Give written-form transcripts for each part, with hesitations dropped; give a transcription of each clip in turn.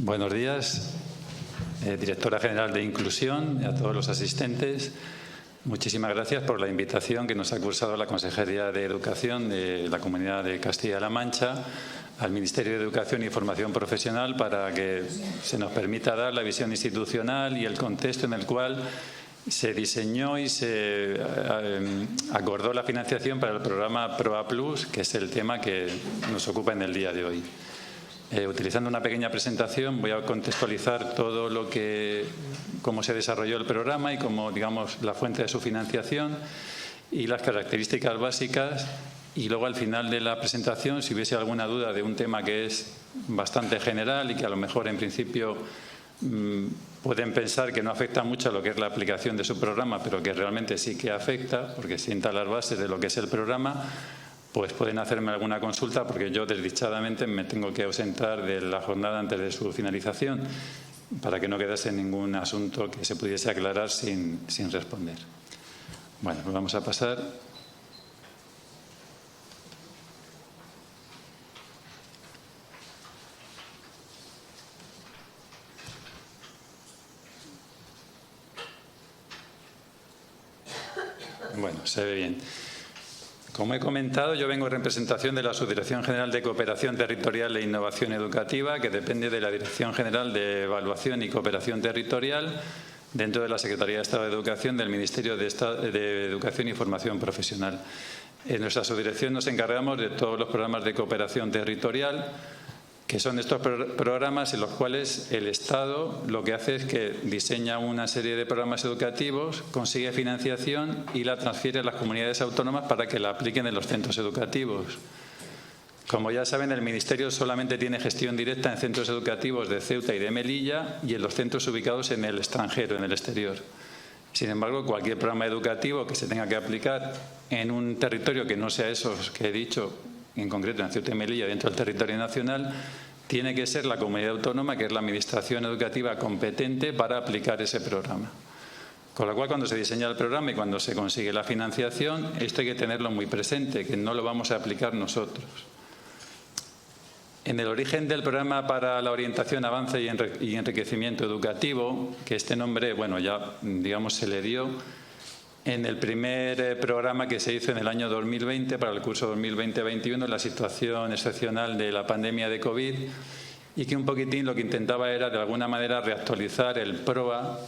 Buenos días, directora general de Inclusión, y a todos los asistentes. Muchísimas gracias por la invitación que nos ha cursado la Consejería de Educación de la Comunidad de Castilla-La Mancha al Ministerio de Educación y Formación Profesional para que se nos permita dar la visión institucional y el contexto en el cual se diseñó y se acordó la financiación para el programa PROA Plus, que es el tema que nos ocupa en el día de hoy. Utilizando una pequeña presentación voy a contextualizar todo cómo se desarrolló el programa y cómo, digamos, la fuente de su financiación y las características básicas. Y luego, al final de la presentación, si hubiese alguna duda de un tema que es bastante general y que a lo mejor en principio pueden pensar que no afecta mucho a lo que es la aplicación de su programa, pero que realmente sí que afecta, porque sienta las bases de lo que es el programa, pues pueden hacerme alguna consulta, porque yo desdichadamente me tengo que ausentar de la jornada antes de su finalización, para que no quedase ningún asunto que se pudiese aclarar sin responder. Bueno, pues vamos a pasar. Bueno, se ve bien. Como he comentado, yo vengo en representación de la Subdirección General de Cooperación Territorial e Innovación Educativa, que depende de la Dirección General de Evaluación y Cooperación Territorial dentro de la Secretaría de Estado de Educación del Ministerio de Educación y Formación Profesional. En nuestra subdirección nos encargamos de todos los programas de cooperación territorial, que son estos programas en los cuales el Estado lo que hace es que diseña una serie de programas educativos, consigue financiación y la transfiere a las comunidades autónomas para que la apliquen en los centros educativos. Como ya saben, el Ministerio solamente tiene gestión directa en centros educativos de Ceuta y de Melilla y en los centros ubicados en el extranjero, en el exterior. Sin embargo, cualquier programa educativo que se tenga que aplicar en un territorio que no sea esos que he dicho, en concreto en Ceuta y Melilla, dentro del territorio nacional, tiene que ser la comunidad autónoma, que es la administración educativa competente para aplicar ese programa. Con lo cual, cuando se diseña el programa y cuando se consigue la financiación, esto hay que tenerlo muy presente, que no lo vamos a aplicar nosotros. En el origen del programa para la orientación, avance y enriquecimiento educativo, que este nombre, bueno, ya digamos se le dio en el primer programa que se hizo en el año 2020, para el curso 2020-21, la situación excepcional de la pandemia de COVID, y que un poquitín lo que intentaba era, de alguna manera, reactualizar el PROA,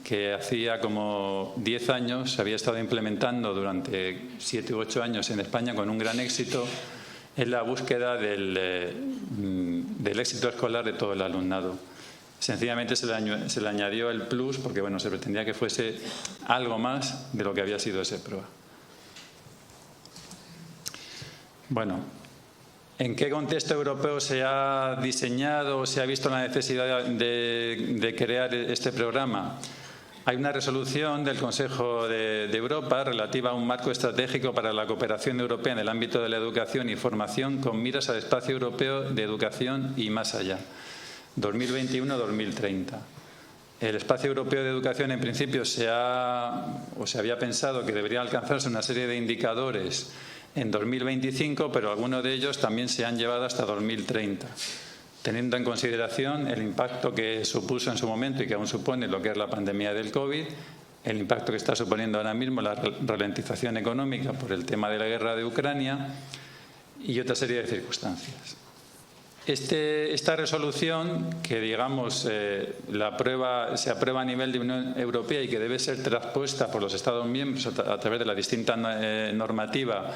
que hacía como 10 años se había estado implementando durante 7 u 8 años en España con un gran éxito en la búsqueda del éxito escolar de todo el alumnado. Sencillamente se le añadió el plus porque, bueno, se pretendía que fuese algo más de lo que había sido ese PROA. Bueno, ¿en qué contexto europeo se ha diseñado o se ha visto la necesidad de crear este programa? Hay una resolución del Consejo de Europa relativa a un marco estratégico para la cooperación europea en el ámbito de la educación y formación con miras al espacio europeo de educación y más allá. 2021-2030. El espacio europeo de educación, en principio, se había pensado que debería alcanzarse una serie de indicadores en 2025, pero algunos de ellos también se han llevado hasta 2030, teniendo en consideración el impacto que supuso en su momento y que aún supone lo que es la pandemia del COVID, el impacto que está suponiendo ahora mismo la ralentización económica por el tema de la guerra de Ucrania y otra serie de circunstancias. Esta resolución, que digamos se aprueba a nivel de Unión Europea y que debe ser traspuesta por los Estados miembros a través de la distinta normativa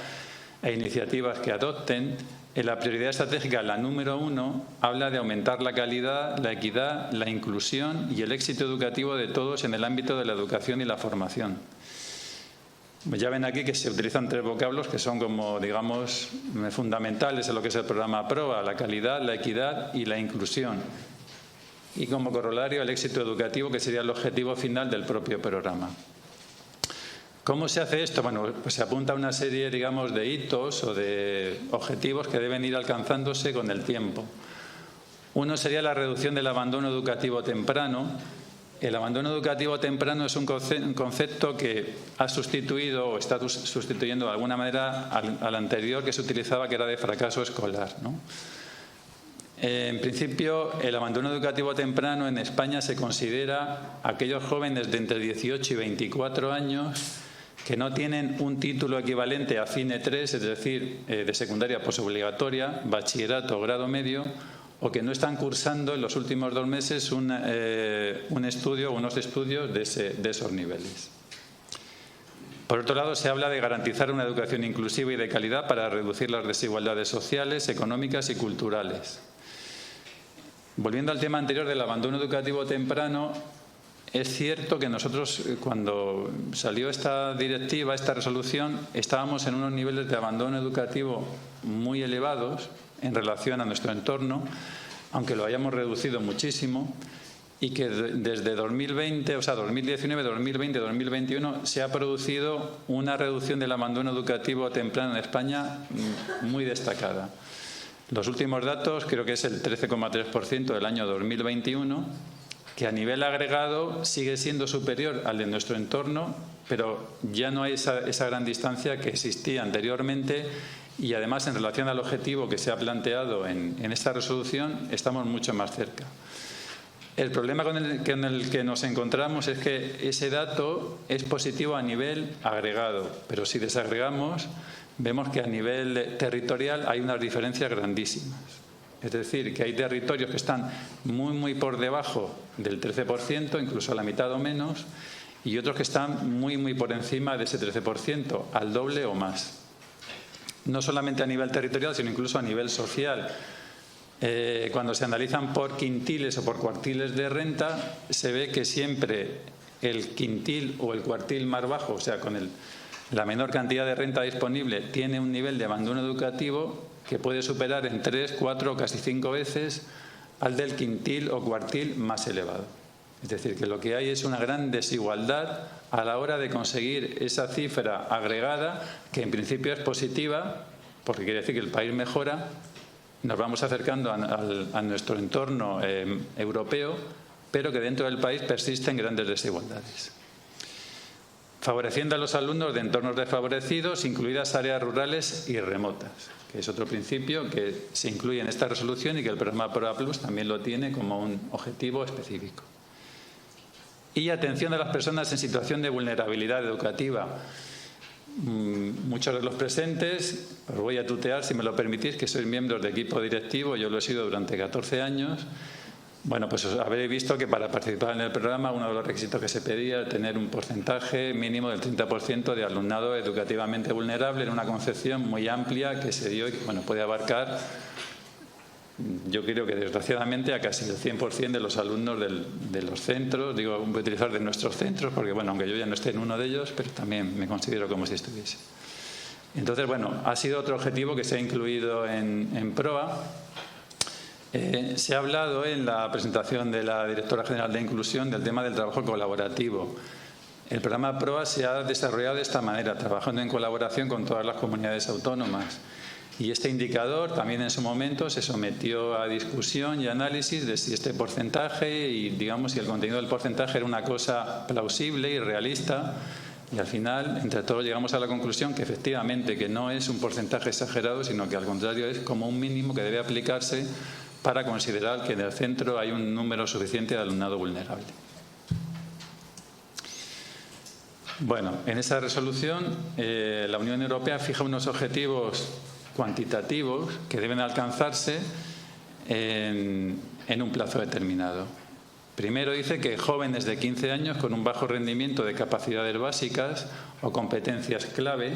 e iniciativas que adopten, en la prioridad estratégica, la número 1, habla de aumentar la calidad, la equidad, la inclusión y el éxito educativo de todos en el ámbito de la educación y la formación. Ya ven aquí que se utilizan 3 vocablos que son como, digamos, fundamentales en lo que es el programa PROA: la calidad, la equidad y la inclusión. Y como corolario, el éxito educativo, que sería el objetivo final del propio programa. ¿Cómo se hace esto? Bueno, pues se apunta a una serie, digamos, de hitos o de objetivos que deben ir alcanzándose con el tiempo. Uno sería la reducción del abandono educativo temprano. El abandono educativo temprano es un concepto que ha sustituido o está sustituyendo de alguna manera al anterior que se utilizaba, que era de fracaso escolar, ¿no? En principio, el abandono educativo temprano en España se considera aquellos jóvenes de entre 18 y 24 años que no tienen un título equivalente a CINE 3, es decir, de secundaria posobligatoria, bachillerato o grado medio, o que no están cursando en los últimos 2 meses un estudio o unos estudios de esos niveles. Por otro lado, se habla de garantizar una educación inclusiva y de calidad para reducir las desigualdades sociales, económicas y culturales. Volviendo al tema anterior del abandono educativo temprano, es cierto que nosotros, cuando salió esta directiva, esta resolución, estábamos en unos niveles de abandono educativo muy elevados en relación a nuestro entorno, aunque lo hayamos reducido muchísimo, y que desde 2020, o sea, 2019, 2020, 2021, se ha producido una reducción del abandono educativo temprano en España muy destacada. Los últimos datos creo que es el 13,3% del año 2021, que a nivel agregado sigue siendo superior al de nuestro entorno, pero ya no hay esa gran distancia que existía anteriormente, y además en relación al objetivo que se ha planteado en esta resolución estamos mucho más cerca. El problema con el que nos encontramos es que ese dato es positivo a nivel agregado, pero si desagregamos vemos que a nivel territorial hay unas diferencias grandísimas. Es decir, que hay territorios que están muy por debajo del 13%, incluso a la mitad o menos, y otros que están muy por encima de ese 13%, al doble o más. No solamente a nivel territorial, sino incluso a nivel social. Cuando se analizan por quintiles o por cuartiles de renta, se ve que siempre el quintil o el cuartil más bajo, o sea, con la menor cantidad de renta disponible, tiene un nivel de abandono educativo que puede superar en 3, 4 o casi 5 veces al del quintil o cuartil más elevado. Es decir, que lo que hay es una gran desigualdad a la hora de conseguir esa cifra agregada, que en principio es positiva, porque quiere decir que el país mejora, nos vamos acercando a nuestro entorno europeo, pero que dentro del país persisten grandes desigualdades. Favoreciendo a los alumnos de entornos desfavorecidos, incluidas áreas rurales y remotas, que es otro principio que se incluye en esta resolución y que el programa PROA Plus también lo tiene como un objetivo específico. Y atención a las personas en situación de vulnerabilidad educativa. Muchos de los presentes, os voy a tutear si me lo permitís, que sois miembros de equipo directivo, yo lo he sido durante 14 años. Bueno, pues habréis visto que para participar en el programa uno de los requisitos que se pedía era tener un porcentaje mínimo del 30% de alumnado educativamente vulnerable, en una concepción muy amplia que se dio y que puede abarcar, yo creo que desgraciadamente, a casi el 100% de los alumnos de los centros. Digo, voy a utilizar de nuestros centros porque, aunque yo ya no esté en uno de ellos, pero también me considero como si estuviese. Entonces, ha sido otro objetivo que se ha incluido en PROA. Se ha hablado en la presentación de la Directora General de Inclusión del tema del trabajo colaborativo. El programa PROA se ha desarrollado de esta manera, trabajando en colaboración con todas las comunidades autónomas. Y este indicador también en su momento se sometió a discusión y análisis de si este porcentaje y, si el contenido del porcentaje era una cosa plausible y realista. Y al final, entre todos, llegamos a la conclusión que efectivamente que no es un porcentaje exagerado, sino que al contrario es como un mínimo que debe aplicarse para considerar que en el centro hay un número suficiente de alumnado vulnerable. En esa resolución la Unión Europea fija unos objetivos cuantitativos que deben alcanzarse en un plazo determinado. Primero dice que jóvenes de 15 años con un bajo rendimiento de capacidades básicas o competencias clave,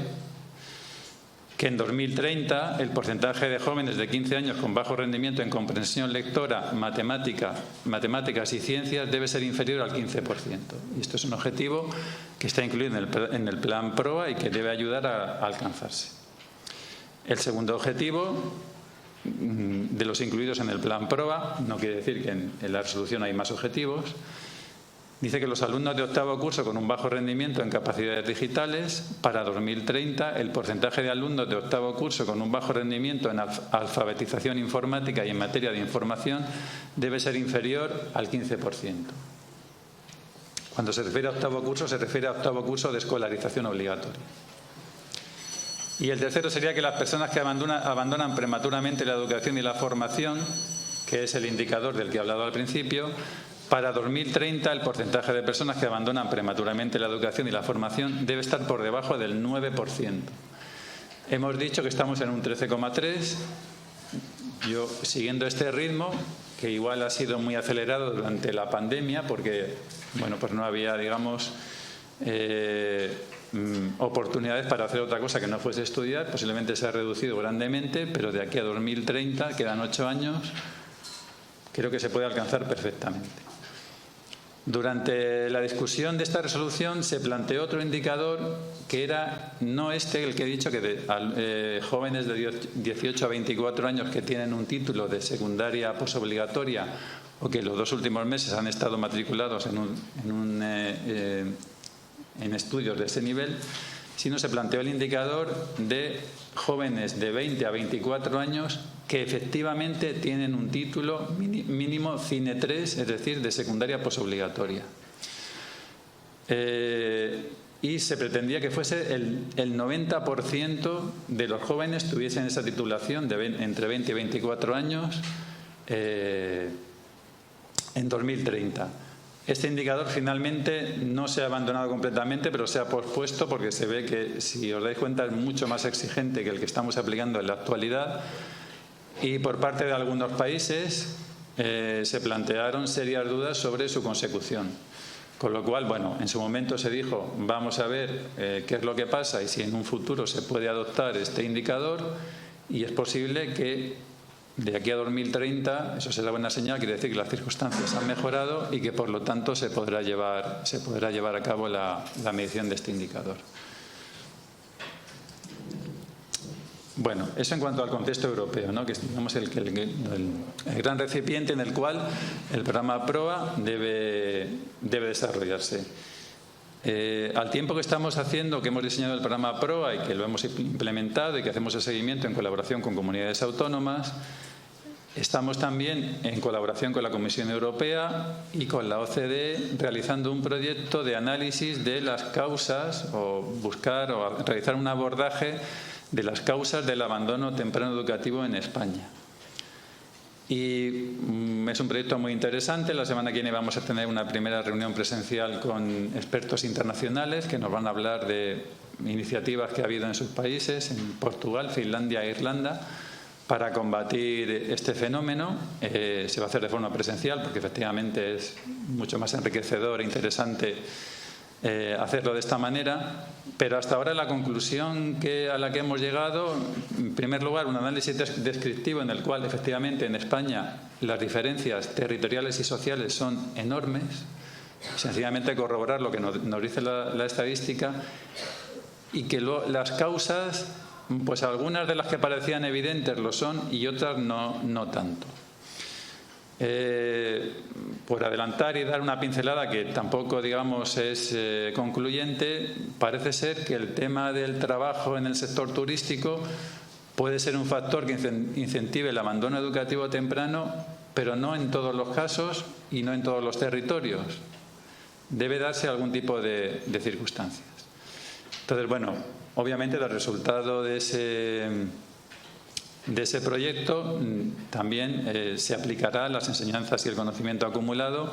que en 2030 el porcentaje de jóvenes de 15 años con bajo rendimiento en comprensión lectora, matemáticas y ciencias debe ser inferior al 15%. Y esto es un objetivo que está incluido en el plan PROA y que debe ayudar a alcanzarse. El segundo objetivo de los incluidos en el plan PROA, no quiere decir que en la resolución hay más objetivos, dice que los alumnos de octavo curso con un bajo rendimiento en capacidades digitales, para 2030 el porcentaje de alumnos de octavo curso con un bajo rendimiento en alfabetización informática y en materia de información debe ser inferior al 15%. Cuando se refiere a octavo curso, se refiere a octavo curso de escolarización obligatoria. Y el tercero sería que las personas que abandonan prematuramente la educación y la formación que es el indicador del que he hablado al principio, para 2030 el porcentaje de personas que abandonan prematuramente la educación y la formación debe estar por debajo del 9%. Hemos dicho que estamos en un 13,3%. Yo, siguiendo este ritmo, que igual ha sido muy acelerado durante la pandemia, porque bueno, pues no había, digamos, oportunidades para hacer otra cosa que no fuese estudiar, posiblemente se ha reducido grandemente, pero de aquí a 2030, quedan 8 años, creo que se puede alcanzar perfectamente. Durante la discusión de esta resolución se planteó otro indicador que era no este, el que he dicho, que de jóvenes de 18 a 24 años que tienen un título de secundaria posobligatoria o que los 2 últimos meses han estado matriculados en estudios de ese nivel, sino se planteó el indicador de jóvenes de 20 a 24 años que efectivamente tienen un título mínimo Cine 3, es decir, de secundaria posobligatoria. Y se pretendía que fuese el 90% de los jóvenes tuviesen esa titulación entre 20 y 24 años en 2030. Este indicador finalmente no se ha abandonado completamente, pero se ha pospuesto porque se ve que, si os dais cuenta, es mucho más exigente que el que estamos aplicando en la actualidad. Y por parte de algunos países se plantearon serias dudas sobre su consecución. Con lo cual, bueno, en su momento se dijo, vamos a ver qué es lo que pasa y si en un futuro se puede adoptar este indicador, y es posible que de aquí a 2030, eso será buena señal, quiere decir que las circunstancias han mejorado y que por lo tanto se podrá llevar a cabo la medición de este indicador. Bueno, eso en cuanto al contexto europeo, ¿no? Que es, digamos, el gran recipiente en el cual el programa PROA debe desarrollarse. Al tiempo que estamos haciendo, que hemos diseñado el programa PROA y que lo hemos implementado y que hacemos el seguimiento en colaboración con comunidades autónomas, estamos también en colaboración con la Comisión Europea y con la OCDE realizando un proyecto de análisis de las causas o realizar un abordaje de las causas del abandono temprano educativo en España. Y es un proyecto muy interesante. La semana que viene vamos a tener una primera reunión presencial con expertos internacionales que nos van a hablar de iniciativas que ha habido en sus países, en Portugal, Finlandia e Irlanda, para combatir este fenómeno. Se va a hacer de forma presencial porque efectivamente es mucho más enriquecedor e interesante hacerlo de esta manera, pero hasta ahora la conclusión a la que hemos llegado, en primer lugar, un análisis descriptivo en el cual efectivamente en España las diferencias territoriales y sociales son enormes, sencillamente corroborar lo que nos dice la estadística, y que las causas, pues algunas de las que parecían evidentes lo son y otras no tanto. Por adelantar y dar una pincelada que tampoco, digamos, es concluyente, parece ser que el tema del trabajo en el sector turístico puede ser un factor que incentive el abandono educativo temprano, pero no en todos los casos y no en todos los territorios. Debe darse algún tipo de circunstancias. Entonces, bueno, obviamente el resultado de ese proyecto también se aplicará a las enseñanzas y el conocimiento acumulado,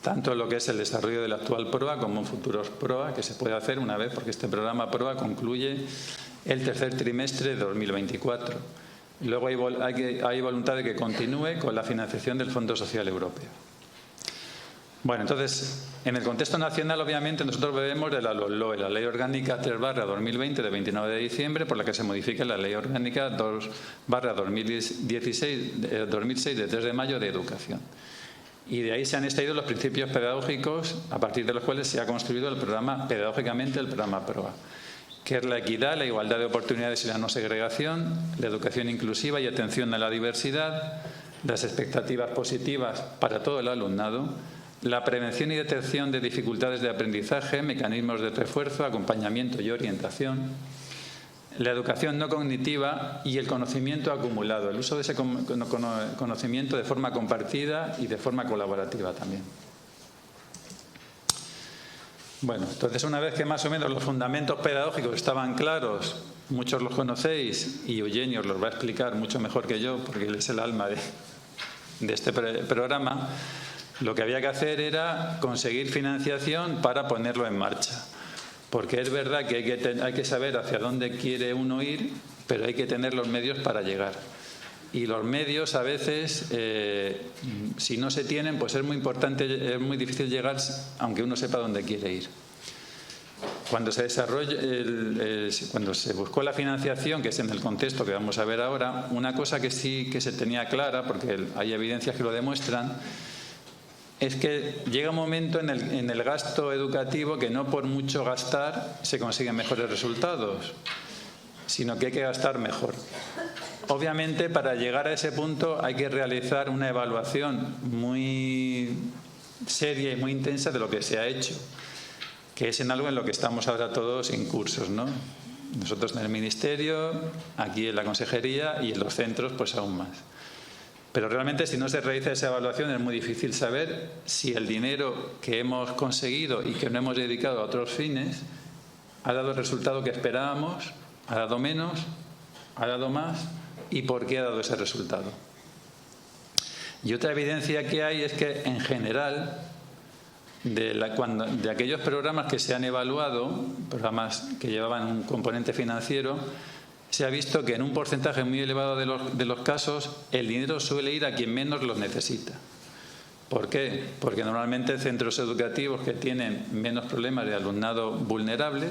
tanto en lo que es el desarrollo del actual PROA como en futuros PROA, que se puede hacer una vez, porque este programa PROA concluye el tercer trimestre de 2024. Luego hay voluntad de que continúe con la financiación del Fondo Social Europeo. Bueno, entonces, en el contexto nacional, obviamente, nosotros bebemos de la LOE, la Ley Orgánica 3/2020 de 29 de diciembre, por la que se modifica la Ley Orgánica 2/2006 de 3 de mayo de Educación. Y de ahí se han extraído los principios pedagógicos a partir de los cuales se ha construido pedagógicamente el programa PROA, que es la equidad, la igualdad de oportunidades y la no segregación, la educación inclusiva y atención a la diversidad, las expectativas positivas para todo el alumnado, la prevención y detección de dificultades de aprendizaje, mecanismos de refuerzo, acompañamiento y orientación, la educación no cognitiva y el conocimiento acumulado, el uso de ese conocimiento de forma compartida y de forma colaborativa también. Bueno, entonces una vez que más o menos los fundamentos pedagógicos estaban claros, muchos los conocéis y Eugenio os los va a explicar mucho mejor que yo porque él es el alma de este programa, lo que había que hacer era conseguir financiación para ponerlo en marcha. Porque es verdad que hay que saber hacia dónde quiere uno ir, pero hay que tener los medios para llegar. Y los medios a veces, si no se tienen, pues es muy importante, es muy difícil llegar aunque uno sepa dónde quiere ir. Cuando se cuando se buscó la financiación, que es en el contexto que vamos a ver ahora, una cosa que sí que se tenía clara, porque hay evidencias que lo demuestran, es que llega un momento en el gasto educativo que no por mucho gastar se consiguen mejores resultados, sino que hay que gastar mejor. Obviamente, para llegar a ese punto hay que realizar una evaluación muy seria y muy intensa de lo que se ha hecho, que es en algo en lo que estamos ahora todos incursos, ¿no? Nosotros en el Ministerio, aquí en la Consejería y en los centros, pues aún más. Pero realmente, si no se realiza esa evaluación, es muy difícil saber si el dinero que hemos conseguido y que no hemos dedicado a otros fines ha dado el resultado que esperábamos, ha dado menos, ha dado más y por qué ha dado ese resultado. Y otra evidencia que hay es que, en general, de aquellos programas que se han evaluado, programas que llevaban un componente financiero, se ha visto que en un porcentaje muy elevado de los casos el dinero suele ir a quien menos lo necesita. ¿Por qué? Porque normalmente centros educativos que tienen menos problemas de alumnado vulnerable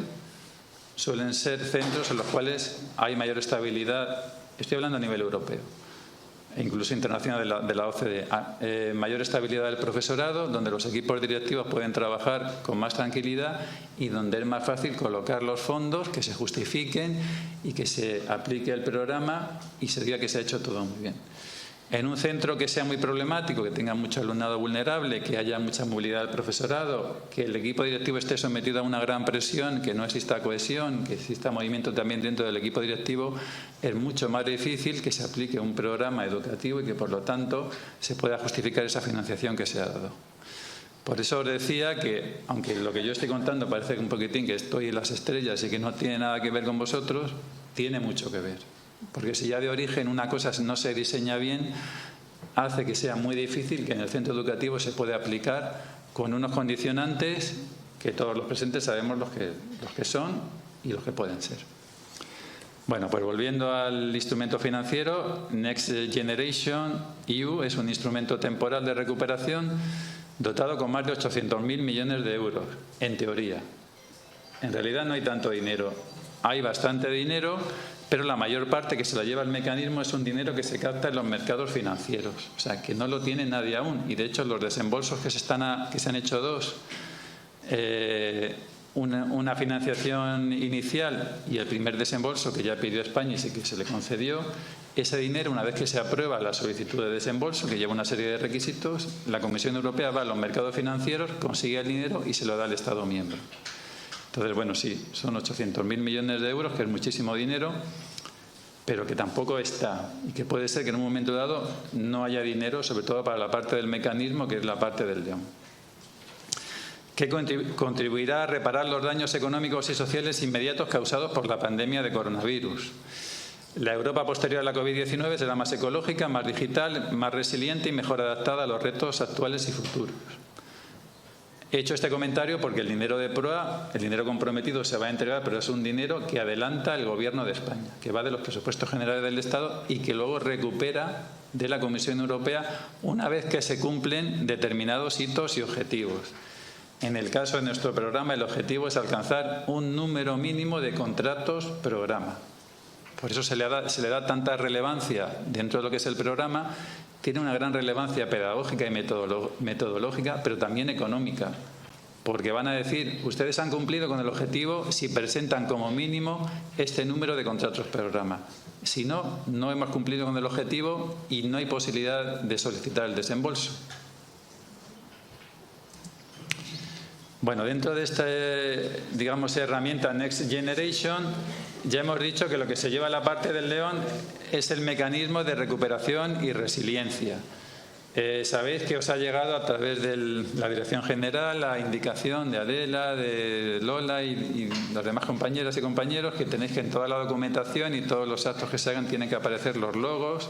suelen ser centros en los cuales hay mayor estabilidad, estoy hablando a nivel europeo, e incluso internacional de la OCDE, mayor estabilidad del profesorado, donde los equipos directivos pueden trabajar con más tranquilidad y donde es más fácil colocar los fondos, que se justifiquen y que se aplique el programa y se diga que se ha hecho todo muy bien. En un centro que sea muy problemático, que tenga mucho alumnado vulnerable, que haya mucha movilidad del profesorado, que el equipo directivo esté sometido a una gran presión, que no exista cohesión, que exista movimiento también dentro del equipo directivo, es mucho más difícil que se aplique un programa educativo y que, por lo tanto, se pueda justificar esa financiación que se ha dado. Por eso os decía que, aunque lo que yo estoy contando parece que un poquitín que estoy en las estrellas y que no tiene nada que ver con vosotros, tiene mucho que ver. Porque si ya de origen una cosa no se diseña bien, hace que sea muy difícil que en el centro educativo se pueda aplicar con unos condicionantes que todos los presentes sabemos los que son y los que pueden ser. Bueno, pues volviendo al instrumento financiero, Next Generation EU es un instrumento temporal de recuperación dotado con más de 800.000 millones de euros, en teoría. En realidad no hay tanto dinero. Hay bastante dinero, pero la mayor parte que se la lleva el mecanismo es un dinero que se capta en los mercados financieros. O sea, que no lo tiene nadie aún. Y de hecho los desembolsos que se han hecho dos, una financiación inicial y el primer desembolso que ya pidió España y que se le concedió, ese dinero, una vez que se aprueba la solicitud de desembolso, que lleva una serie de requisitos, la Comisión Europea va a los mercados financieros, consigue el dinero y se lo da al Estado miembro. Entonces, bueno, sí, son 800.000 millones de euros, que es muchísimo dinero, pero que tampoco está. Y que puede ser que en un momento dado no haya dinero, sobre todo para la parte del mecanismo, que es la parte del león. Que contribuirá a reparar los daños económicos y sociales inmediatos causados por la pandemia de coronavirus. La Europa posterior a la COVID-19 será más ecológica, más digital, más resiliente y mejor adaptada a los retos actuales y futuros. He hecho este comentario porque el dinero de PROA, el dinero comprometido, se va a entregar, pero es un dinero que adelanta el Gobierno de España, que va de los presupuestos generales del Estado y que luego recupera de la Comisión Europea una vez que se cumplen determinados hitos y objetivos. En el caso de nuestro programa, el objetivo es alcanzar un número mínimo de contratos programa. Por eso se le da tanta relevancia dentro de lo que es el programa. Tiene una gran relevancia pedagógica y metodológica, pero también económica, porque van a decir, ustedes han cumplido con el objetivo si presentan como mínimo este número de contratos programa. Si no, no hemos cumplido con el objetivo y no hay posibilidad de solicitar el desembolso. Bueno, dentro de esta, digamos, herramienta Next Generation, ya hemos dicho que lo que se lleva a la parte del león es el mecanismo de recuperación y resiliencia. Sabéis que os ha llegado a través de la Dirección General la indicación de Adela, de Lola y los demás compañeras y compañeros que tenéis que en toda la documentación y todos los actos que se hagan tienen que aparecer los logos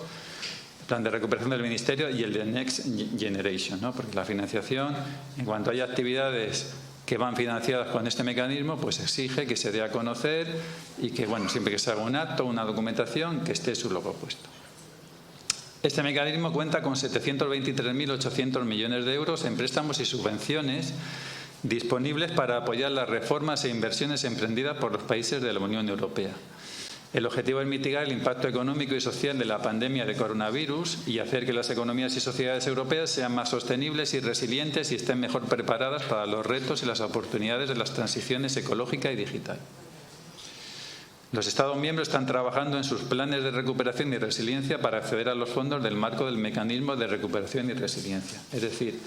plan de recuperación del Ministerio y el de Next Generation, ¿no? Porque la financiación, en cuanto haya actividades que van financiadas con este mecanismo, pues exige que se dé a conocer y que, bueno, siempre que se haga un acto, una documentación, que esté su logo puesto. Este mecanismo cuenta con 723.800 millones de euros en préstamos y subvenciones disponibles para apoyar las reformas e inversiones emprendidas por los países de la Unión Europea. El objetivo es mitigar el impacto económico y social de la pandemia de coronavirus y hacer que las economías y sociedades europeas sean más sostenibles y resilientes y estén mejor preparadas para los retos y las oportunidades de las transiciones ecológica y digital. Los Estados miembros están trabajando en sus planes de recuperación y resiliencia para acceder a los fondos del marco del mecanismo de recuperación y resiliencia. Es decir,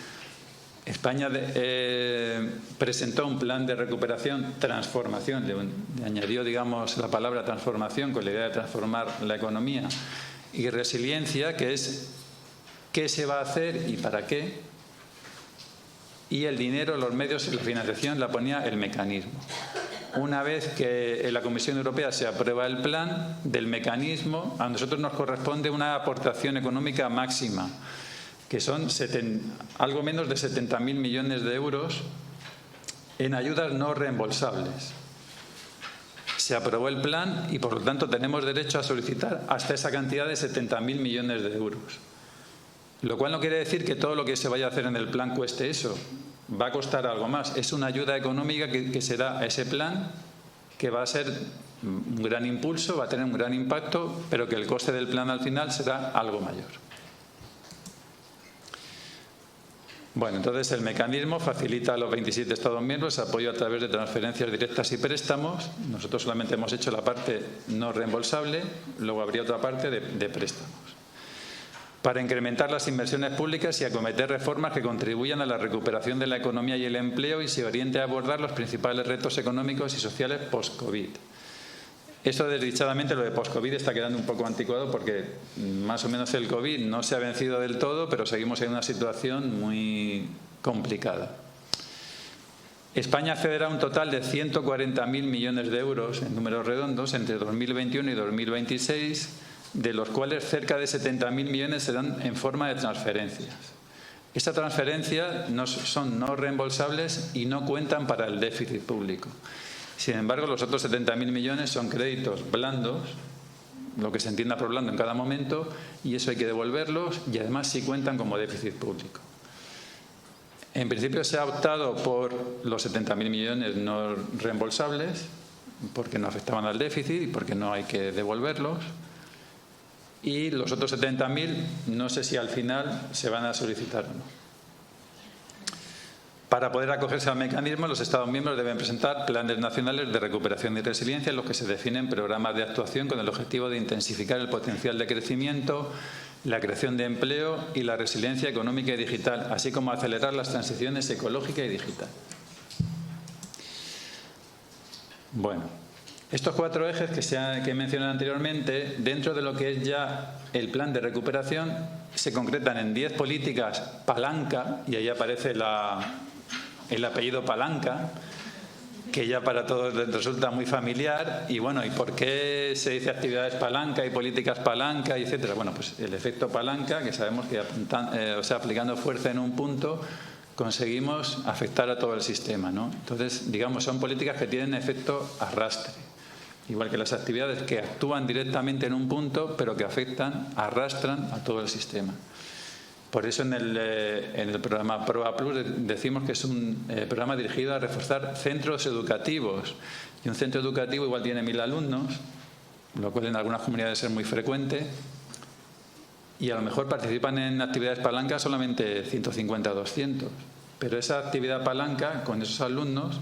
España presentó un plan de recuperación, transformación, le añadió, digamos, la palabra transformación con la idea de transformar la economía, y resiliencia, que es qué se va a hacer y para qué, y el dinero, los medios y la financiación la ponía el mecanismo. Una vez que en la Comisión Europea se aprueba el plan del mecanismo, a nosotros nos corresponde una aportación económica máxima, que son algo menos de 70.000 millones de euros en ayudas no reembolsables. Se aprobó el plan y, por lo tanto, tenemos derecho a solicitar hasta esa cantidad de 70.000 millones de euros. Lo cual no quiere decir que todo lo que se vaya a hacer en el plan cueste eso. Va a costar algo más. Es una ayuda económica que se da a ese plan, que va a ser un gran impulso, va a tener un gran impacto, pero que el coste del plan al final será algo mayor. Bueno, entonces el mecanismo facilita a los 27 Estados miembros apoyo a través de transferencias directas y préstamos. Nosotros solamente hemos hecho la parte no reembolsable, luego habría otra parte de préstamos. Para incrementar las inversiones públicas y acometer reformas que contribuyan a la recuperación de la economía y el empleo y se oriente a abordar los principales retos económicos y sociales post-COVID. Esto, desdichadamente, lo de post-COVID está quedando un poco anticuado porque más o menos el COVID no se ha vencido del todo, pero seguimos en una situación muy complicada. España accederá a un total de 140.000 millones de euros en números redondos entre 2021 y 2026, de los cuales cerca de 70.000 millones serán en forma de transferencias. Estas transferencias son no reembolsables y no cuentan para el déficit público. Sin embargo, los otros 70.000 millones son créditos blandos, lo que se entienda por blando en cada momento, y eso hay que devolverlos y además sí cuentan como déficit público. En principio se ha optado por los 70.000 millones no reembolsables porque no afectaban al déficit y porque no hay que devolverlos. Y los otros 70.000 no sé si al final se van a solicitar o no. Para poder acogerse al mecanismo, los Estados miembros deben presentar planes nacionales de recuperación y resiliencia en los que se definen programas de actuación con el objetivo de intensificar el potencial de crecimiento, la creación de empleo y la resiliencia económica y digital, así como acelerar las transiciones ecológica y digital. Bueno, estos 4 ejes que he mencionado anteriormente, dentro de lo que es ya el plan de recuperación, se concretan en 10 políticas palanca, y ahí aparece el apellido palanca, que ya para todos les resulta muy familiar. Y bueno, ¿y por qué se dice actividades palanca y políticas palanca, etcétera? Bueno, pues el efecto palanca, que sabemos que aplicando fuerza en un punto conseguimos afectar a todo el sistema, ¿no? Entonces, digamos, son políticas que tienen efecto arrastre, igual que las actividades que actúan directamente en un punto, pero que afectan, arrastran a todo el sistema. Por eso en el programa PROA Plus decimos que es un programa dirigido a reforzar centros educativos. Y un centro educativo igual tiene 1.000 alumnos, lo cual en algunas comunidades es muy frecuente, y a lo mejor participan en actividades palancas solamente 150 o 200. Pero esa actividad palanca con esos alumnos,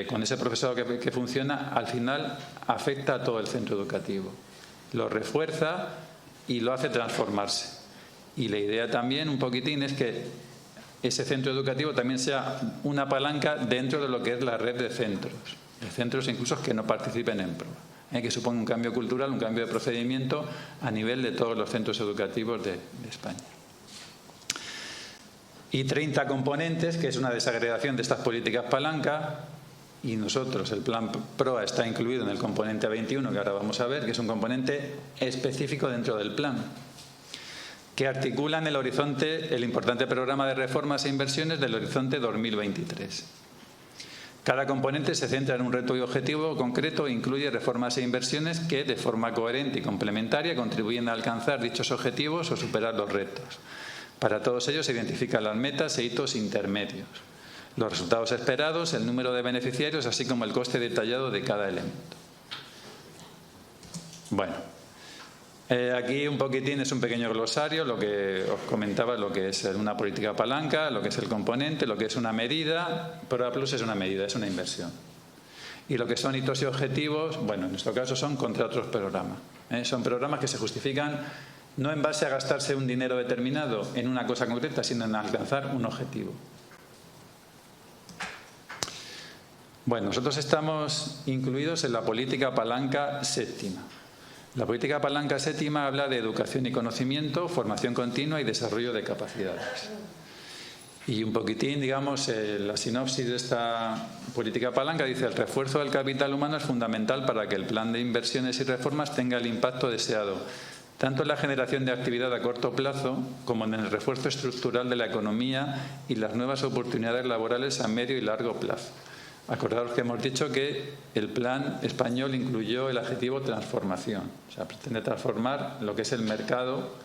con ese profesorado que funciona, al final afecta a todo el centro educativo. Lo refuerza y lo hace transformarse. Y la idea también, un poquitín, es que ese centro educativo también sea una palanca dentro de lo que es la red de centros incluso que no participen en PROA, que suponga un cambio cultural, un cambio de procedimiento a nivel de todos los centros educativos de España. Y 30 componentes, que es una desagregación de estas políticas palanca, y nosotros, el plan PROA está incluido en el componente 21, que ahora vamos a ver, que es un componente específico dentro del plan. que articulan el importante programa de reformas e inversiones del Horizonte 2023. Cada componente se centra en un reto y objetivo concreto e incluye reformas e inversiones que, de forma coherente y complementaria, contribuyen a alcanzar dichos objetivos o superar los retos. Para todos ellos se identifican las metas e hitos intermedios, los resultados esperados, el número de beneficiarios, así como el coste detallado de cada elemento. Bueno, aquí un poquitín es un pequeño glosario, lo que os comentaba, lo que es una política palanca, lo que es el componente, lo que es una medida. Prueba Plus es una medida, es una inversión. Y lo que son hitos y objetivos, bueno, en nuestro caso son contra otros programas. Son programas que se justifican no en base a gastarse un dinero determinado en una cosa concreta, sino en alcanzar un objetivo. Bueno, nosotros estamos incluidos en la política palanca séptima. La política palanca séptima habla de educación y conocimiento, formación continua y desarrollo de capacidades. Y un poquitín, digamos, la sinopsis de esta política palanca dice: el refuerzo del capital humano es fundamental para que el plan de inversiones y reformas tenga el impacto deseado, tanto en la generación de actividad a corto plazo como en el refuerzo estructural de la economía y las nuevas oportunidades laborales a medio y largo plazo. Acordaros que hemos dicho que el plan español incluyó el adjetivo transformación, o sea, pretende transformar lo que es el mercado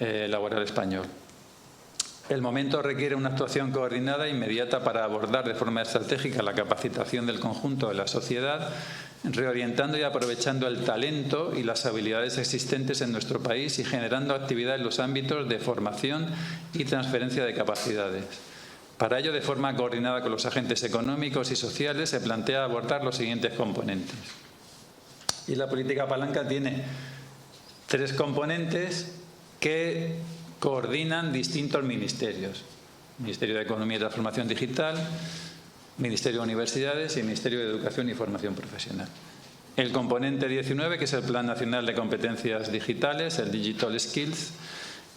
laboral español. El momento requiere una actuación coordinada e inmediata para abordar de forma estratégica la capacitación del conjunto de la sociedad, reorientando y aprovechando el talento y las habilidades existentes en nuestro país y generando actividad en los ámbitos de formación y transferencia de capacidades. Para ello, de forma coordinada con los agentes económicos y sociales, se plantea abordar los siguientes componentes. Y la política palanca tiene 3 componentes que coordinan distintos ministerios: Ministerio de Economía y Transformación Digital, Ministerio de Universidades y Ministerio de Educación y Formación Profesional. El componente 19, que es el Plan Nacional de Competencias Digitales, el Digital Skills.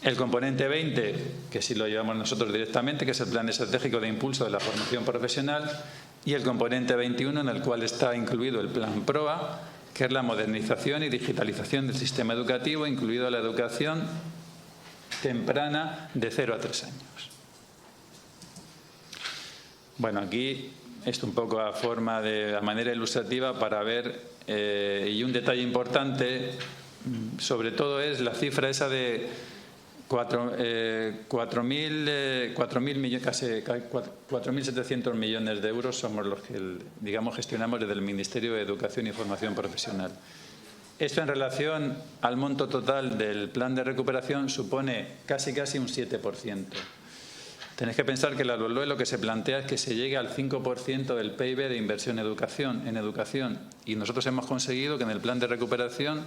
El componente 20, que sí lo llevamos nosotros directamente, que es el Plan Estratégico de Impulso de la Formación Profesional. Y el componente 21, en el cual está incluido el Plan PROA, que es la modernización y digitalización del sistema educativo, incluido la educación temprana de 0 a 3 años. Bueno, aquí esto un poco a manera ilustrativa para ver, y un detalle importante, sobre todo es la cifra esa de 4.700 millones de euros somos los que, digamos, gestionamos desde el Ministerio de Educación y Formación Profesional. Esto en relación al monto total del plan de recuperación supone casi un 7%. Tenéis que pensar que la LOLOE lo que se plantea es que se llegue al 5% del PIB de inversión en educación, y nosotros hemos conseguido que en el plan de recuperación,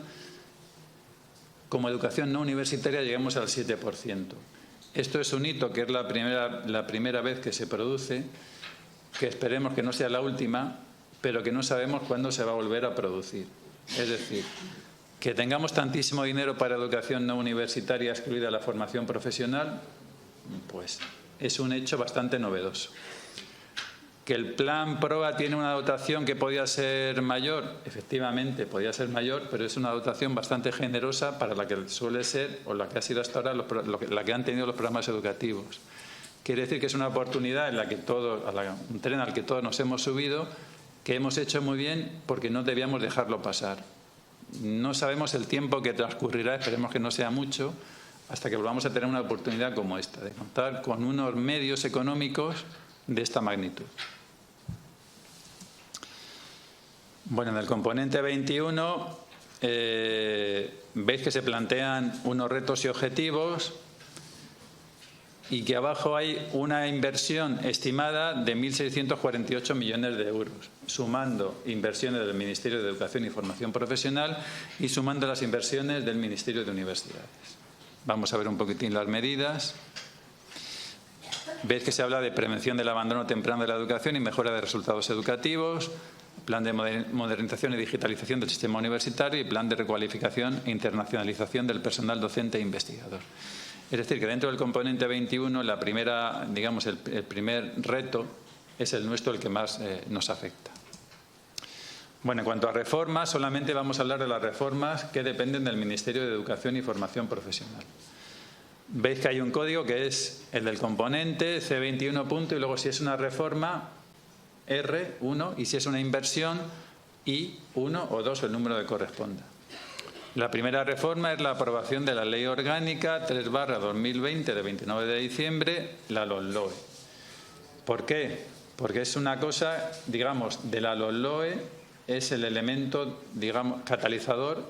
como educación no universitaria, lleguemos al 7%. Esto es un hito que es la primera vez que se produce, que esperemos que no sea la última, pero que no sabemos cuándo se va a volver a producir. Es decir, que tengamos tantísimo dinero para educación no universitaria, excluida la formación profesional, pues es un hecho bastante novedoso. Que el plan PROA tiene una dotación que podía ser mayor, efectivamente podía ser mayor, pero es una dotación bastante generosa para la que suele ser, o la que ha sido hasta ahora, la que han tenido los programas educativos. Quiere decir que es una oportunidad en la que un tren al que todos nos hemos subido, que hemos hecho muy bien porque no debíamos dejarlo pasar. No sabemos el tiempo que transcurrirá, esperemos que no sea mucho, hasta que volvamos a tener una oportunidad como esta, de contar con unos medios económicos de esta magnitud. Bueno, en el componente 21 veis que se plantean unos retos y objetivos, y que abajo hay una inversión estimada de 1.648 millones de euros, sumando inversiones del Ministerio de Educación y Formación Profesional y sumando las inversiones del Ministerio de Universidades. Vamos a ver un poquitín las medidas. Veis que se habla de prevención del abandono temprano de la educación y mejora de resultados educativos, plan de modernización y digitalización del sistema universitario y plan de recualificación e internacionalización del personal docente e investigador. Es decir, que dentro del componente 21, el primer reto es el nuestro, el que más nos afecta. Bueno, en cuanto a reformas, solamente vamos a hablar de las reformas que dependen del Ministerio de Educación y Formación Profesional. veis que hay un código que es el del componente, C21 punto, y luego si es una reforma, R1, y si es una inversión, I1 o 2, o el número que corresponda. La primera reforma es la aprobación de la Ley Orgánica 3/2020 de 29 de diciembre, la LOMLOE. ¿Por qué? Porque es una cosa, digamos, de la LOMLOE es el elemento, digamos, catalizador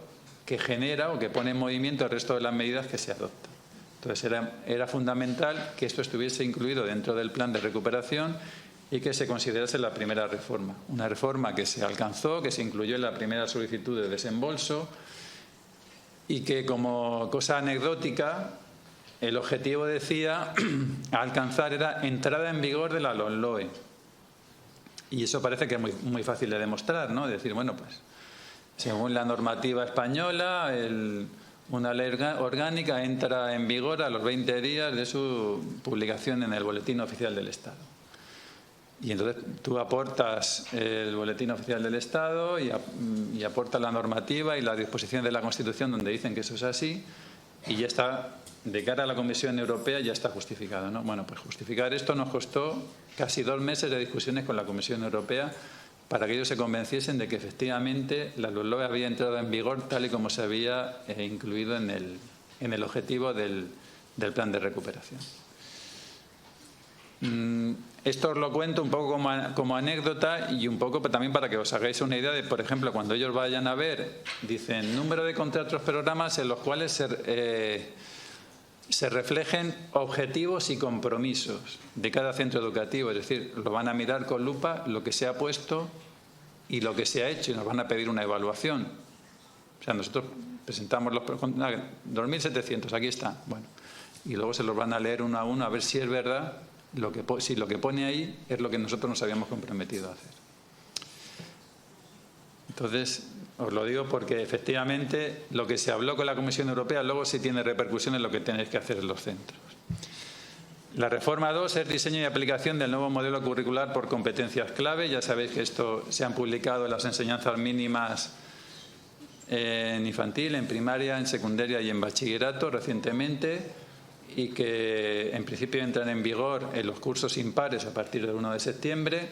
que genera o que pone en movimiento el resto de las medidas que se adoptan. Entonces era fundamental que esto estuviese incluido dentro del plan de recuperación y que se considerase la primera reforma. Una reforma que se alcanzó, que se incluyó en la primera solicitud de desembolso y que, como cosa anecdótica, el objetivo, decía, a alcanzar era entrada en vigor de la LOMLOE. Y eso parece que es muy fácil de demostrar, ¿no? Es decir, bueno, pues según la normativa española, una ley orgánica entra en vigor a los 20 días de su publicación en el Boletín Oficial del Estado. Y entonces tú aportas el Boletín Oficial del Estado y aportas la normativa y la disposición de la Constitución donde dicen que eso es así, y ya está, de cara a la Comisión Europea, ya está justificado, ¿no? Bueno, pues justificar esto nos costó casi 2 meses de discusiones con la Comisión Europea para que ellos se convenciesen de que efectivamente la LOMLOE había entrado en vigor tal y como se había incluido en el objetivo del plan de recuperación. Esto os lo cuento un poco como anécdota y un poco también para que os hagáis una idea de, por ejemplo, cuando ellos vayan a ver, dicen número de contratos programas en los cuales se reflejen objetivos y compromisos de cada centro educativo. Es decir, lo van a mirar con lupa lo que se ha puesto y lo que se ha hecho y nos van a pedir una evaluación. O sea, nosotros presentamos los 2.700, aquí están. Bueno, y luego se los van a leer uno a uno a ver si es verdad, si lo que pone ahí es lo que nosotros nos habíamos comprometido a hacer. Entonces, os lo digo porque efectivamente lo que se habló con la Comisión Europea luego sí tiene repercusión en lo que tenéis que hacer en los centros. La reforma 2 es diseño y aplicación del nuevo modelo curricular por competencias clave. Ya sabéis que esto se han publicado en las enseñanzas mínimas en infantil, en primaria, en secundaria y en bachillerato recientemente, y que en principio entran en vigor en los cursos impares a partir del 1 de septiembre.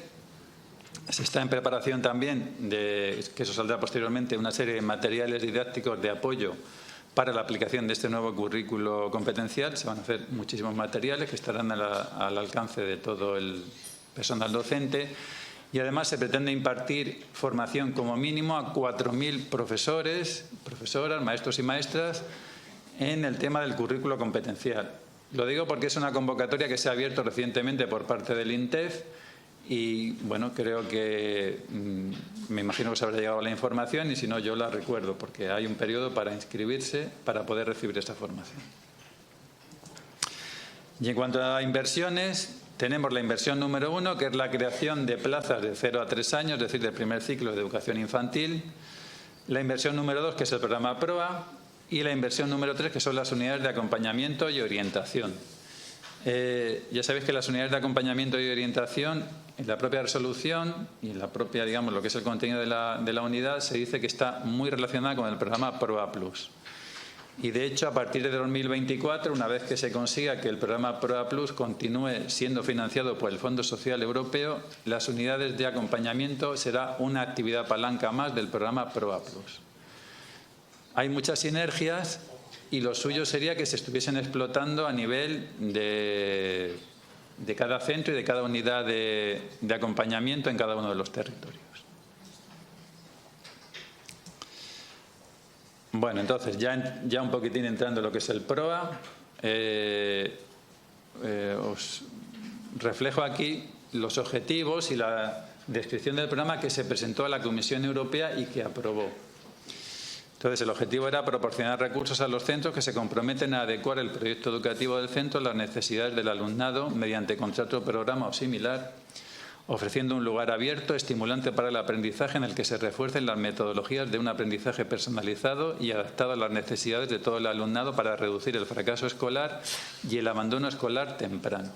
Se está en preparación también, que eso saldrá posteriormente, una serie de materiales didácticos de apoyo para la aplicación de este nuevo currículo competencial. Se van a hacer muchísimos materiales que estarán al alcance de todo el personal docente. Y además se pretende impartir formación como mínimo a 4.000 profesores, profesoras, maestros y maestras en el tema del currículo competencial. Lo digo porque es una convocatoria que se ha abierto recientemente por parte del INTEF y, bueno, creo que me imagino que os habrá llegado la información y si no yo la recuerdo porque hay un periodo para inscribirse para poder recibir esta formación. Y en cuanto a inversiones, tenemos la inversión número 1, que es la creación de plazas de 0 a 3 años, es decir, del primer ciclo de educación infantil. La inversión número 2, que es el programa PROA. Y la inversión número 3, que son las unidades de acompañamiento y orientación. Ya sabéis que las unidades de acompañamiento y orientación, en la propia resolución y en la propia, digamos, lo que es el contenido de la unidad, se dice que está muy relacionada con el programa PROA Plus. Y de hecho, a partir de 2024, una vez que se consiga que el programa PROA Plus continúe siendo financiado por el Fondo Social Europeo, las unidades de acompañamiento será una actividad palanca más del programa PROA Plus. Hay muchas sinergias y lo suyo sería que se estuviesen explotando a nivel de cada centro y de cada unidad de acompañamiento en cada uno de los territorios. Bueno, entonces ya un poquitín entrando en lo que es el PROA, os reflejo aquí los objetivos y la descripción del programa que se presentó a la Comisión Europea y que aprobó. Entonces, el objetivo era proporcionar recursos a los centros que se comprometen a adecuar el proyecto educativo del centro a las necesidades del alumnado mediante contrato programa o similar, ofreciendo un lugar abierto, estimulante para el aprendizaje en el que se refuercen las metodologías de un aprendizaje personalizado y adaptado a las necesidades de todo el alumnado para reducir el fracaso escolar y el abandono escolar temprano.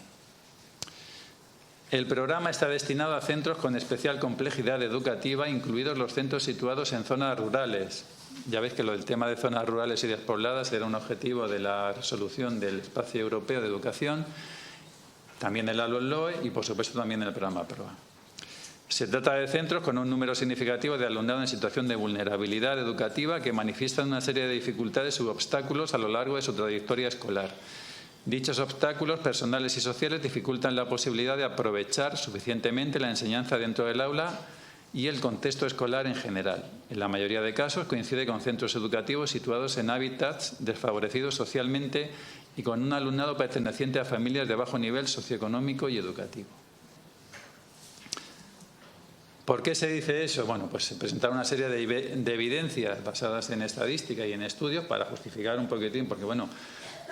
El programa está destinado a centros con especial complejidad educativa, incluidos los centros situados en zonas rurales, Ya veis que el tema de zonas rurales y despobladas era un objetivo de la resolución del Espacio Europeo de Educación, también el LOE y, por supuesto, también el programa PROA. Se trata de centros con un número significativo de alumnado en situación de vulnerabilidad educativa que manifiestan una serie de dificultades u obstáculos a lo largo de su trayectoria escolar. Dichos obstáculos personales y sociales dificultan la posibilidad de aprovechar suficientemente la enseñanza dentro del aula y el contexto escolar en general. En la mayoría de casos coincide con centros educativos situados en hábitats desfavorecidos socialmente y con un alumnado perteneciente a familias de bajo nivel socioeconómico y educativo. ¿Por qué se dice eso? Bueno, pues se presentaron una serie de evidencias basadas en estadística y en estudios para justificar un poquitín, porque bueno,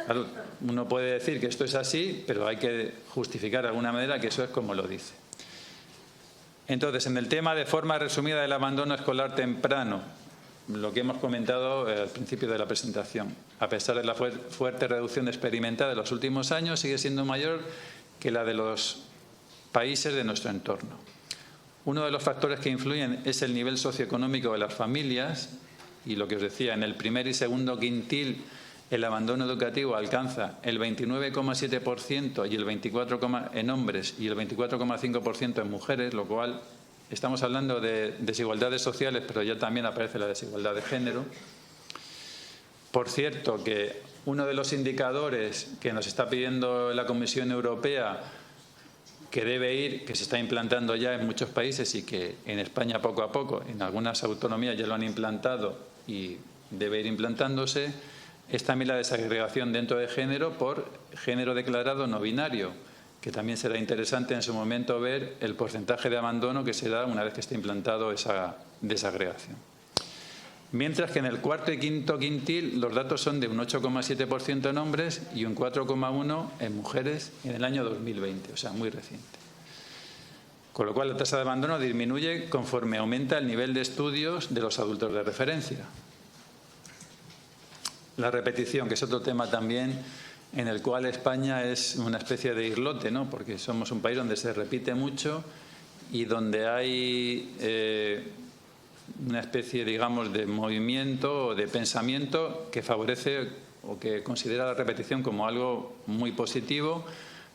claro, uno puede decir que esto es así, pero hay que justificar de alguna manera que eso es como lo dice. Entonces, en el tema de forma resumida del abandono escolar temprano, lo que hemos comentado al principio de la presentación, a pesar de la fuerte reducción experimentada en los últimos años, sigue siendo mayor que la de los países de nuestro entorno. Uno de los factores que influyen es el nivel socioeconómico de las familias, y lo que os decía, en el primer y segundo quintil el abandono educativo alcanza el 29,7% y el 24% en hombres y el 24,5% en mujeres, lo cual estamos hablando de desigualdades sociales, pero ya también aparece la desigualdad de género. Por cierto, que uno de los indicadores que nos está pidiendo la Comisión Europea que debe ir, que se está implantando ya en muchos países y que en España poco a poco, en algunas autonomías ya lo han implantado y debe ir implantándose, es también la desagregación dentro de género por género declarado no binario, que también será interesante en su momento ver el porcentaje de abandono que se da una vez que esté implantado esa desagregación. Mientras que en el cuarto y quinto quintil los datos son de un 8,7% en hombres y un 4,1% en mujeres en el año 2020, o sea, muy reciente. Con lo cual la tasa de abandono disminuye conforme aumenta el nivel de estudios de los adultos de referencia. La repetición, que es otro tema también en el cual España es una especie de islote, ¿no? Porque somos un país donde se repite mucho y donde hay una especie, digamos, de movimiento o de pensamiento que favorece o que considera la repetición como algo muy positivo,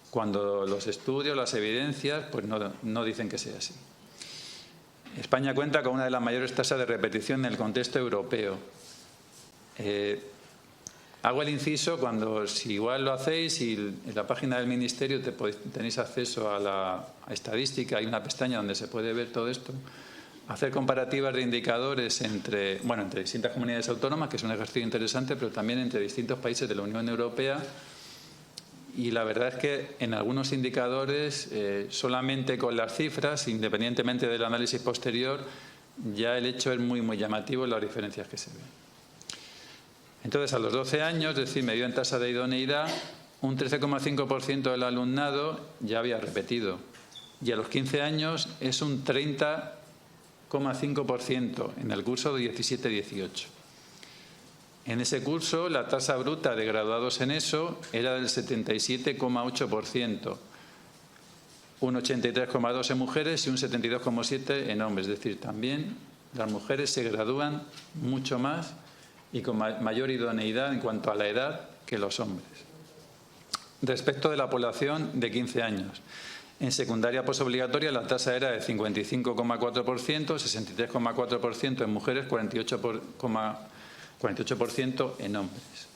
cuando los estudios, las evidencias, pues no dicen que sea así. España cuenta con una de las mayores tasas de repetición en el contexto europeo. Hago el inciso cuando, si igual lo hacéis y en la página del Ministerio tenéis acceso a la estadística, hay una pestaña donde se puede ver todo esto, hacer comparativas de indicadores entre distintas comunidades autónomas, que es un ejercicio interesante, pero también entre distintos países de la Unión Europea. Y la verdad es que en algunos indicadores, solamente con las cifras, independientemente del análisis posterior, ya el hecho es muy, muy llamativo en las diferencias que se ven. Entonces, a los 12 años, es decir, medido en tasa de idoneidad, un 13,5% del alumnado ya había repetido. Y a los 15 años es un 30,5% en el curso de 17-18. En ese curso, la tasa bruta de graduados en ESO era del 77,8%, un 83,2% en mujeres y un 72,7% en hombres. Es decir, también las mujeres se gradúan mucho más y con mayor idoneidad en cuanto a la edad que los hombres. Respecto de la población de 15 años, en secundaria posobligatoria la tasa era de 55,4%, 63,4% en mujeres, 48% en hombres.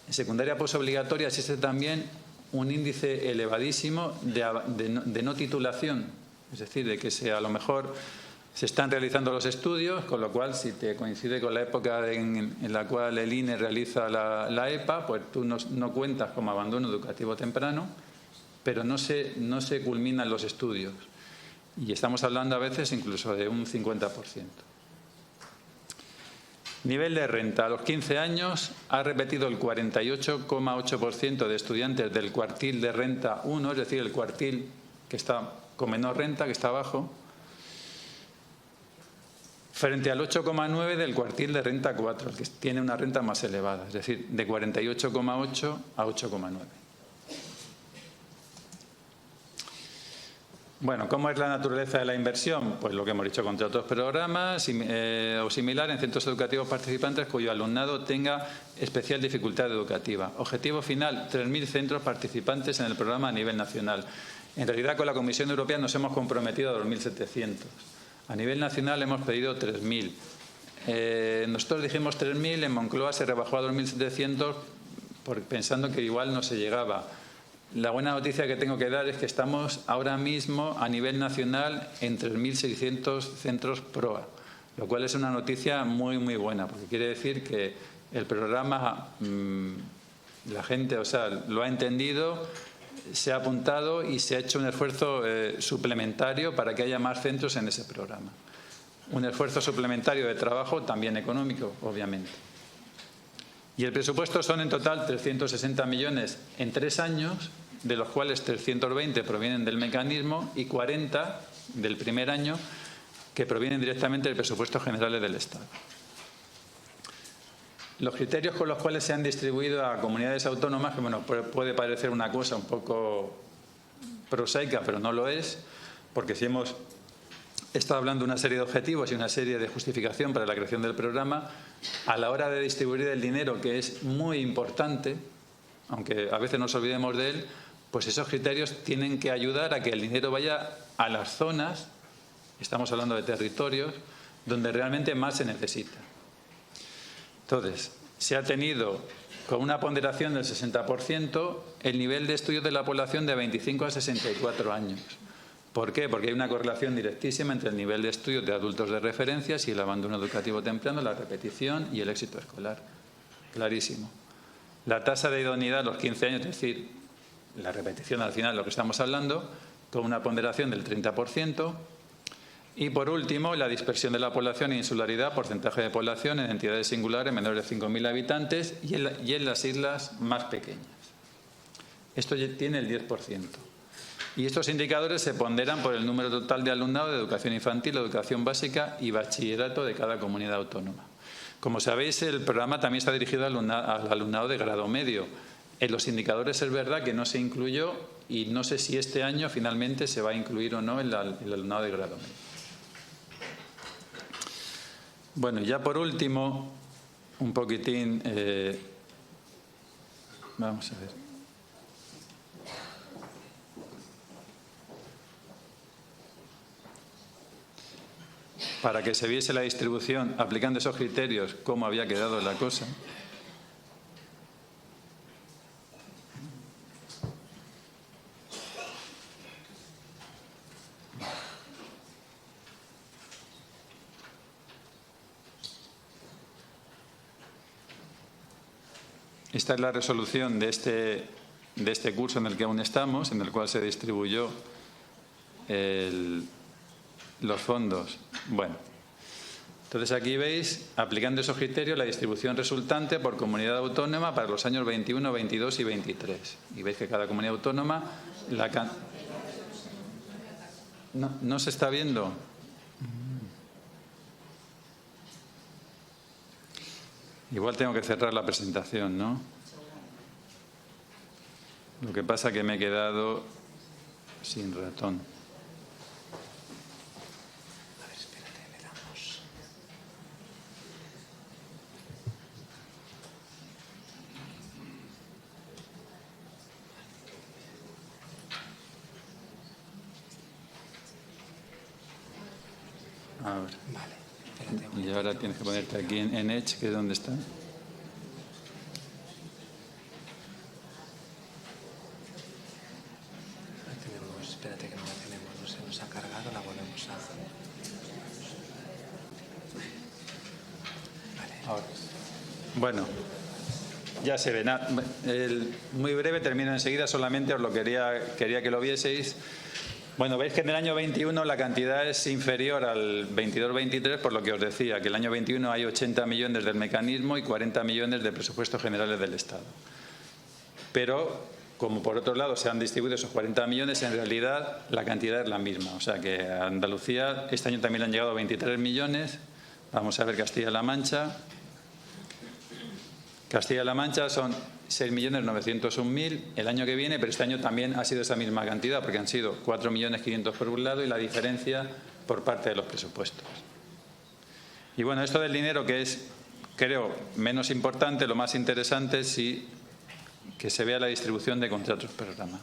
En secundaria posobligatoria existe también un índice elevadísimo de no titulación, es decir, de que a lo mejor se están realizando los estudios, con lo cual, si te coincide con la época en la cual el INE realiza la EPA, pues tú no cuentas como abandono educativo temprano, pero no se culminan los estudios. Y estamos hablando a veces incluso de un 50%. Nivel de renta. A los 15 años ha repetido el 48,8% de estudiantes del cuartil de renta 1, es decir, el cuartil que está con menor renta, que está abajo, frente al 8,9% del cuartil de renta 4, el que tiene una renta más elevada, es decir, de 48,8 a 8,9. Bueno, ¿cómo es la naturaleza de la inversión? Pues lo que hemos dicho, contra otros programas o similar en centros educativos participantes cuyo alumnado tenga especial dificultad educativa. Objetivo final, 3.000 centros participantes en el programa a nivel nacional. En realidad, con la Comisión Europea nos hemos comprometido a 2.700. A nivel nacional hemos pedido 3.000. Nosotros dijimos 3.000, en Moncloa se rebajó a 2.700 pensando que igual no se llegaba. La buena noticia que tengo que dar es que estamos ahora mismo a nivel nacional en 3.600 centros PROA, lo cual es una noticia muy, muy buena, porque quiere decir que el programa, la gente, lo ha entendido, se ha apuntado y se ha hecho un esfuerzo suplementario para que haya más centros en ese programa. Un esfuerzo suplementario de trabajo, también económico, obviamente. Y el presupuesto son en total 360 millones en 3 años, de los cuales 320 provienen del mecanismo y 40 del primer año que provienen directamente del presupuesto general del Estado. Los criterios con los cuales se han distribuido a comunidades autónomas, que bueno, puede parecer una cosa un poco prosaica, pero no lo es, porque si hemos estado hablando de una serie de objetivos y una serie de justificación para la creación del programa, a la hora de distribuir el dinero, que es muy importante, aunque a veces nos olvidemos de él, pues esos criterios tienen que ayudar a que el dinero vaya a las zonas, estamos hablando de territorios, donde realmente más se necesita. Entonces, se ha tenido con una ponderación del 60% el nivel de estudios de la población de 25 a 64 años. ¿Por qué? Porque hay una correlación directísima entre el nivel de estudios de adultos de referencias y el abandono educativo temprano, la repetición y el éxito escolar. Clarísimo. La tasa de idoneidad a los 15 años, es decir, la repetición al final de lo que estamos hablando, con una ponderación del 30%. Y por último, la dispersión de la población e insularidad, porcentaje de población en entidades singulares menores de 5.000 habitantes y en las islas más pequeñas. Esto tiene el 10%. Y estos indicadores se ponderan por el número total de alumnado de educación infantil, educación básica y bachillerato de cada comunidad autónoma. Como sabéis, el programa también está dirigido al alumnado de grado medio. En los indicadores es verdad que no se incluyó y no sé si este año finalmente se va a incluir o no el alumnado de grado medio. Bueno, ya por último, un poquitín, vamos a ver. Para que se viese la distribución, aplicando esos criterios, cómo había quedado la cosa. Esta es la resolución de este curso en el que aún estamos, en el cual se distribuyó los fondos. Bueno, entonces aquí veis, aplicando esos criterios, la distribución resultante por comunidad autónoma para los años 21, 22 y 23. Y veis que cada comunidad autónoma... ¿No se está viendo? Igual tengo que cerrar la presentación, ¿no? Lo que pasa es que me he quedado sin ratón. A ver, espérate, le damos. A ver. Vale, espérate. Y ahora tienes que ponerte aquí en Edge, que es donde está. Espérate que no la tenemos, no se nos ha cargado, la volvemos a... Vale. Ahora. Bueno, ya se ve. Muy breve, termino enseguida, solamente os lo quería que lo vieseis. Bueno, veis que en el año 21 la cantidad es inferior al 22-23, por lo que os decía, que el año 21 hay 80 millones del mecanismo y 40 millones de presupuestos generales del Estado. Pero, como por otro lado se han distribuido esos 40 millones, en realidad la cantidad es la misma. O sea que a Andalucía este año también le han llegado 23 millones. Vamos a ver Castilla-La Mancha. Castilla-La Mancha son 6.901.000 el año que viene, pero este año también ha sido esa misma cantidad, porque han sido 4.500.000 por un lado y la diferencia por parte de los presupuestos. Y bueno, esto del dinero, que es, creo, menos importante, lo más interesante es que se vea la distribución de contratos programa.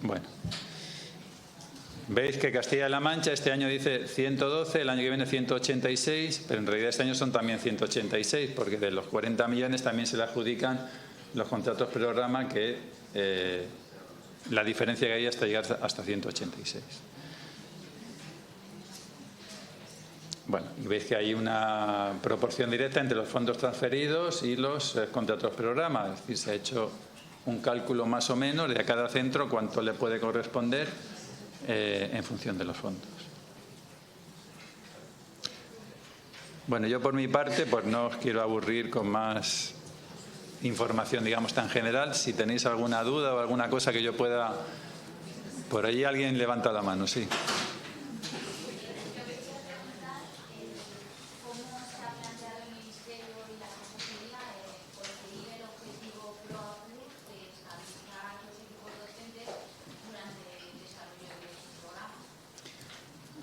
Bueno, veis que Castilla-La Mancha este año dice 112, el año que viene 186, pero en realidad este año son también 186, porque de los 40 millones también se le adjudican los contratos programa, que la diferencia que hay hasta llegar hasta 186. Bueno, y veis que hay una proporción directa entre los fondos transferidos y los contratos programa, es decir, se ha hecho un cálculo más o menos de a cada centro cuánto le puede corresponder en función de los fondos. Bueno, yo por mi parte pues no os quiero aburrir con más información, digamos, tan general. Si tenéis alguna duda o alguna cosa que yo pueda... Por ahí alguien levanta la mano, sí.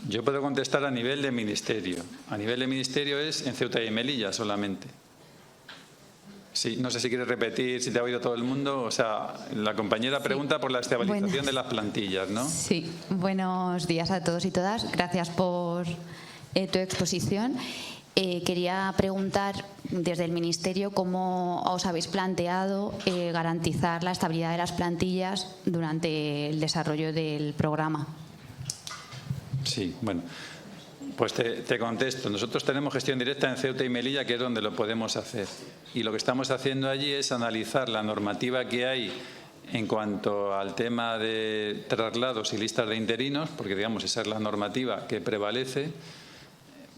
Yo puedo contestar a nivel de ministerio. A nivel de ministerio es en Ceuta y en Melilla solamente. Sí, no sé si quieres repetir, si te ha oído todo el mundo. O sea, la compañera pregunta por la estabilización de las plantillas, ¿no? Sí, buenos días a todos y todas. Gracias por tu exposición. Quería preguntar desde el Ministerio cómo os habéis planteado garantizar la estabilidad de las plantillas durante el desarrollo del programa. Sí, bueno, pues te contesto. Nosotros tenemos gestión directa en Ceuta y Melilla, que es donde lo podemos hacer. Y lo que estamos haciendo allí es analizar la normativa que hay en cuanto al tema de traslados y listas de interinos, porque digamos esa es la normativa que prevalece,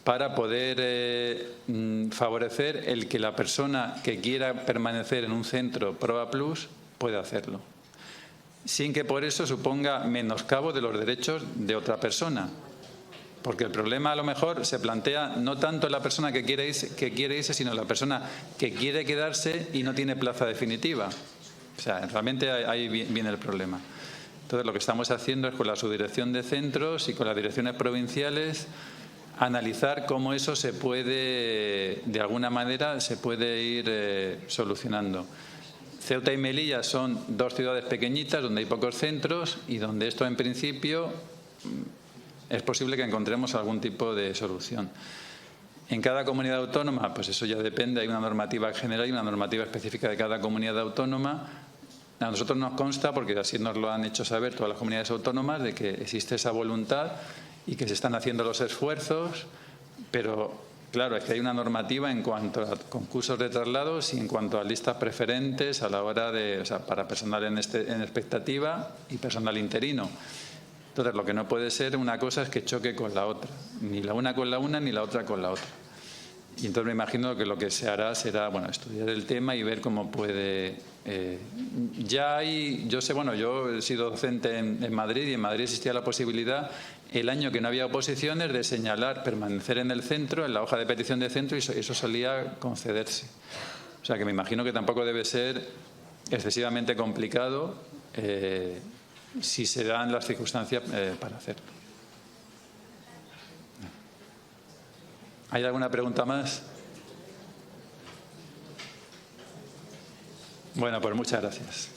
para poder favorecer el que la persona que quiera permanecer en un centro Proa Plus pueda hacerlo, sin que por eso suponga menoscabo de los derechos de otra persona. Porque el problema a lo mejor se plantea no tanto en la persona que quiere irse, sino la persona que quiere quedarse y no tiene plaza definitiva. O sea, realmente ahí viene el problema. Entonces, lo que estamos haciendo es con la subdirección de centros y con las direcciones provinciales analizar cómo eso se puede, de alguna manera, se puede ir solucionando. Ceuta y Melilla son dos ciudades pequeñitas donde hay pocos centros y donde esto en principio es posible que encontremos algún tipo de solución. En cada comunidad autónoma, pues eso ya depende, hay una normativa general y una normativa específica de cada comunidad autónoma. A nosotros nos consta, porque así nos lo han hecho saber todas las comunidades autónomas, de que existe esa voluntad y que se están haciendo los esfuerzos, pero claro, es que hay una normativa en cuanto a concursos de traslados y en cuanto a listas preferentes a la hora de, o sea, para personal en expectativa y personal interino. Entonces, lo que no puede ser una cosa es que choque con la otra, ni la una con la una ni la otra con la otra. Y entonces me imagino que lo que se hará será, bueno, estudiar el tema y ver cómo puede... ya hay, yo sé, bueno, yo he sido docente en Madrid y en Madrid existía la posibilidad, el año que no había oposiciones, de señalar permanecer en el centro, en la hoja de petición de centro, y eso solía concederse. O sea que me imagino que tampoco debe ser excesivamente complicado si se dan las circunstancias para hacerlo. ¿Hay alguna pregunta más? Bueno, pues muchas gracias.